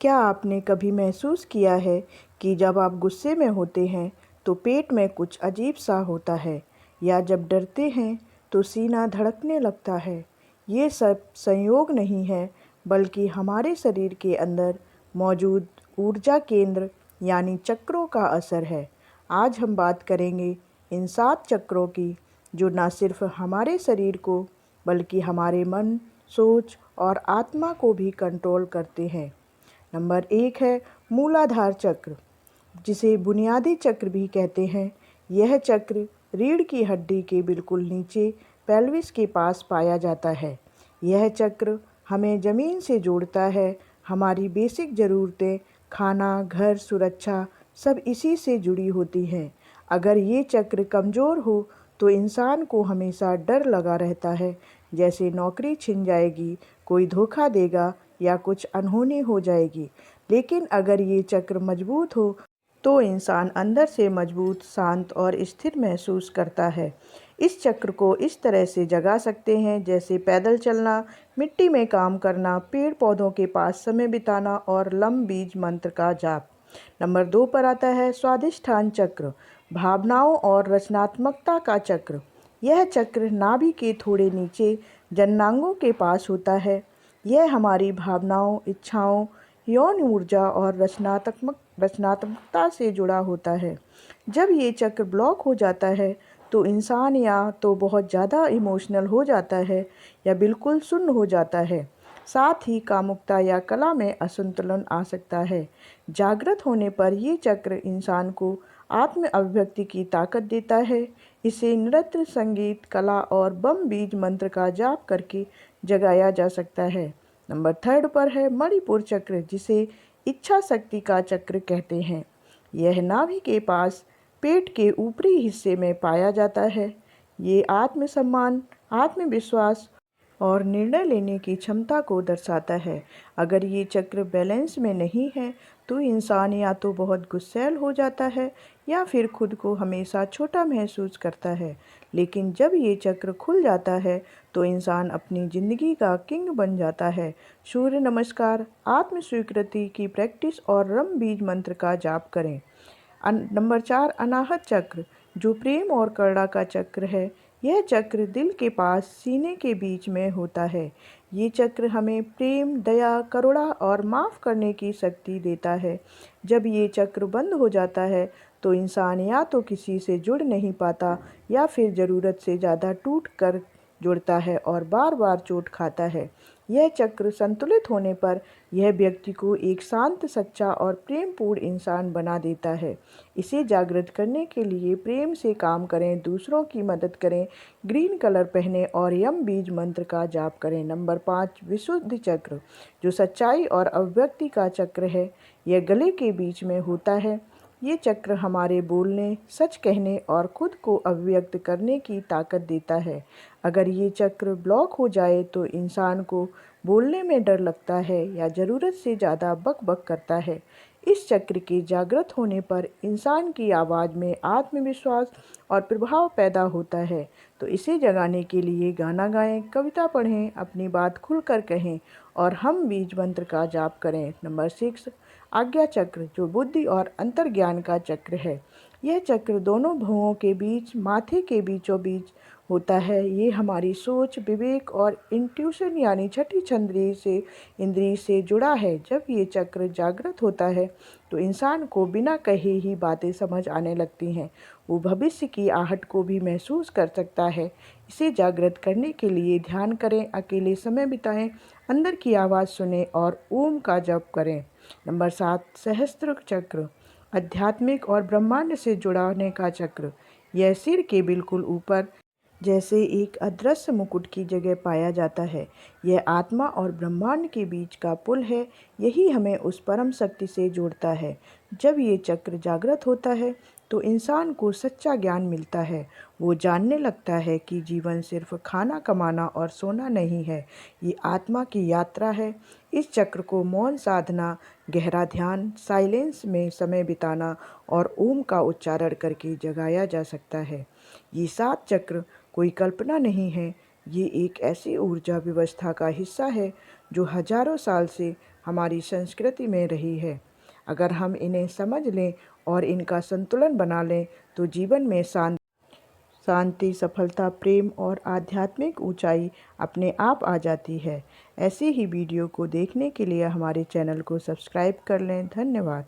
क्या आपने कभी महसूस किया है कि जब आप गुस्से में होते हैं तो पेट में कुछ अजीब सा होता है, या जब डरते हैं तो सीना धड़कने लगता है? ये सब संयोग नहीं है, बल्कि हमारे शरीर के अंदर मौजूद ऊर्जा केंद्र यानी चक्रों का असर है। आज हम बात करेंगे इन 7 चक्रों की, जो न सिर्फ हमारे शरीर को बल्कि हमारे मन, सोच और आत्मा को भी कंट्रोल करते हैं। नंबर 1 है मूलाधार चक्र, जिसे बुनियादी चक्र भी कहते हैं। यह चक्र रीढ़ की हड्डी के बिल्कुल नीचे पेल्विस के पास पाया जाता है। यह चक्र हमें ज़मीन से जोड़ता है। हमारी बेसिक ज़रूरतें, खाना, घर, सुरक्षा, सब इसी से जुड़ी होती हैं। अगर ये चक्र कमज़ोर हो तो इंसान को हमेशा डर लगा रहता है, जैसे नौकरी छिन जाएगी, कोई धोखा देगा या कुछ अनहोनी हो जाएगी। लेकिन अगर ये चक्र मजबूत हो तो इंसान अंदर से मजबूत, शांत और स्थिर महसूस करता है। इस चक्र को इस तरह से जगा सकते हैं जैसे पैदल चलना, मिट्टी में काम करना, पेड़ पौधों के पास समय बिताना और लम बीज मंत्र का जाप। नंबर 2 पर आता है स्वाधिष्ठान चक्र, भावनाओं और रचनात्मकता का चक्र। यह चक्र नाभि के थोड़े नीचे जननांगों के पास होता है। यह हमारी भावनाओं, इच्छाओं, यौन ऊर्जा और रचनात्मकता से जुड़ा होता है। जब ये चक्र ब्लॉक हो जाता है तो इंसान या तो बहुत ज़्यादा इमोशनल हो जाता है या बिल्कुल सुन्न हो जाता है। साथ ही कामुकता या कला में असंतुलन आ सकता है। जागृत होने पर ये चक्र इंसान को आत्म अभिव्यक्ति की ताकत देता है। इसे नृत्य, संगीत, कला और बम बीज मंत्र का जाप करके जगाया जा सकता है। नंबर 3 पर है मणिपुर चक्र, जिसे इच्छा शक्ति का चक्र कहते हैं। यह नाभि के पास पेट के ऊपरी हिस्से में पाया जाता है। ये आत्मसम्मान, आत्मविश्वास और निर्णय लेने की क्षमता को दर्शाता है। अगर ये चक्र बैलेंस में नहीं है तो इंसान या तो बहुत गुस्सैल हो जाता है या फिर खुद को हमेशा छोटा महसूस करता है। लेकिन जब ये चक्र खुल जाता है तो इंसान अपनी ज़िंदगी का किंग बन जाता है। सूर्य नमस्कार, आत्म स्वीकृति की प्रैक्टिस और रम बीज मंत्र का जाप करें। नंबर 4 अनाहत चक्र, जो प्रेम और करुणा का चक्र है। यह चक्र दिल के पास सीने के बीच में होता है। ये चक्र हमें प्रेम, दया, करुणा और माफ़ करने की शक्ति देता है। जब ये चक्र बंद हो जाता है तो इंसान या तो किसी से जुड़ नहीं पाता या फिर ज़रूरत से ज़्यादा टूट कर जुड़ता है और बार बार चोट खाता है। यह चक्र संतुलित होने पर यह व्यक्ति को एक शांत, सच्चा और प्रेमपूर्ण इंसान बना देता है। इसे जागृत करने के लिए प्रेम से काम करें, दूसरों की मदद करें, ग्रीन कलर पहने और यम बीज मंत्र का जाप करें। नंबर 5 विशुद्ध चक्र, जो सच्चाई और अभिव्यक्ति का चक्र है। यह गले के बीच में होता है। ये चक्र हमारे बोलने, सच कहने और खुद को अभिव्यक्त करने की ताकत देता है। अगर ये चक्र ब्लॉक हो जाए तो इंसान को बोलने में डर लगता है या ज़रूरत से ज़्यादा बक-बक करता है। इस चक्र के जागृत होने पर इंसान की आवाज़ में आत्मविश्वास और प्रभाव पैदा होता है। तो इसे जगाने के लिए गाना गाएं, कविता पढ़ें, अपनी बात खुलकर कहें और हम बीज मंत्र का जाप करें। नंबर 6 आज्ञा चक्र, जो बुद्धि और अंतर्ज्ञान का चक्र है। यह चक्र दोनों भुवों के बीच, माथे के बीचों बीच होता है। ये हमारी सोच, विवेक और इंट्यूशन यानी छठी इंद्रिय से जुड़ा है। जब ये चक्र जागृत होता है तो इंसान को बिना कहे ही बातें समझ आने लगती हैं। वो भविष्य की आहट को भी महसूस कर सकता है। इसे जागृत करने के लिए ध्यान करें, अकेले समय बिताएं, अंदर की आवाज़ सुनें और ओम का जप करें। नंबर 7 सहस्त्र चक्र, आध्यात्मिक और ब्रह्मांड से जुड़ाने का चक्र। यह सिर के बिल्कुल ऊपर जैसे एक अदृश्य मुकुट की जगह पाया जाता है। यह आत्मा और ब्रह्मांड के बीच का पुल है। यही हमें उस परम शक्ति से जोड़ता है। जब ये चक्र जागृत होता है तो इंसान को सच्चा ज्ञान मिलता है। वो जानने लगता है कि जीवन सिर्फ खाना कमाना और सोना नहीं है, ये आत्मा की यात्रा है। इस चक्र को मौन साधना, गहरा ध्यान, साइलेंस में समय बिताना और ओम का उच्चारण करके जगाया जा सकता है। ये 7 चक्र कोई कल्पना नहीं है, ये एक ऐसी ऊर्जा व्यवस्था का हिस्सा है जो हजारों साल से हमारी संस्कृति में रही है। अगर हम इन्हें समझ लें और इनका संतुलन बना लें तो जीवन में शांति, सफलता, प्रेम और आध्यात्मिक ऊंचाई अपने आप आ जाती है। ऐसी ही वीडियो को देखने के लिए हमारे चैनल को सब्सक्राइब कर लें। धन्यवाद।